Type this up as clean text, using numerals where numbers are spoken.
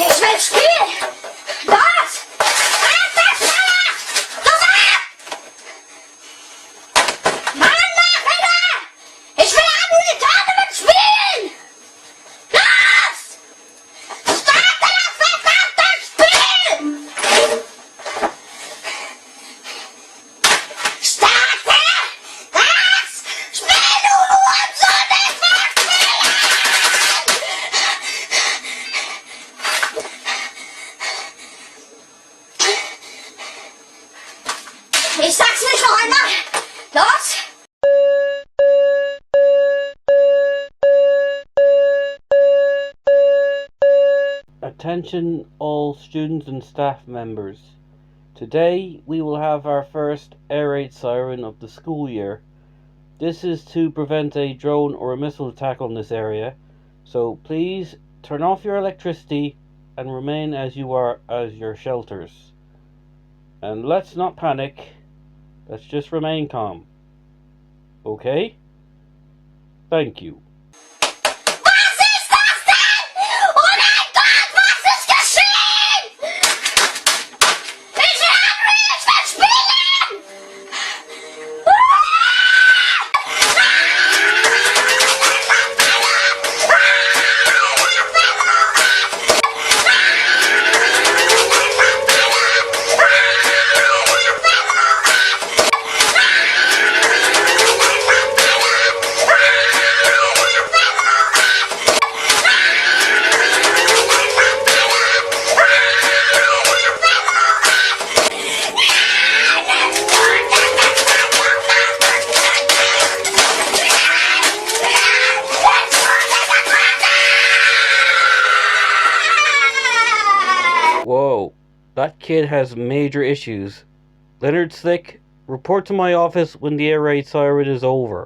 Ich will spielen! Los! Los ab! Mann, mach wieder! Ich will an die Tournament spielen! Los! Starte das verdammte Spiel! Starte das Spiel, du Hurensohn! Ich will spielen! Ich sag's nicht noch einmal! Los! Attention all students and staff members. Today we will have our first air raid siren of the school year. This is to prevent a drone or a missile attack on this area, so please turn off your electricity and remain as you are as your shelters. And let's not panic, let's just remain calm. Okay? Thank you. Was ist das denn? Oh mein Gott, was ist geschehen? Ich will spielen! Whoa, that kid has major issues. Leonard Slick, report to my office when the air raid siren is over.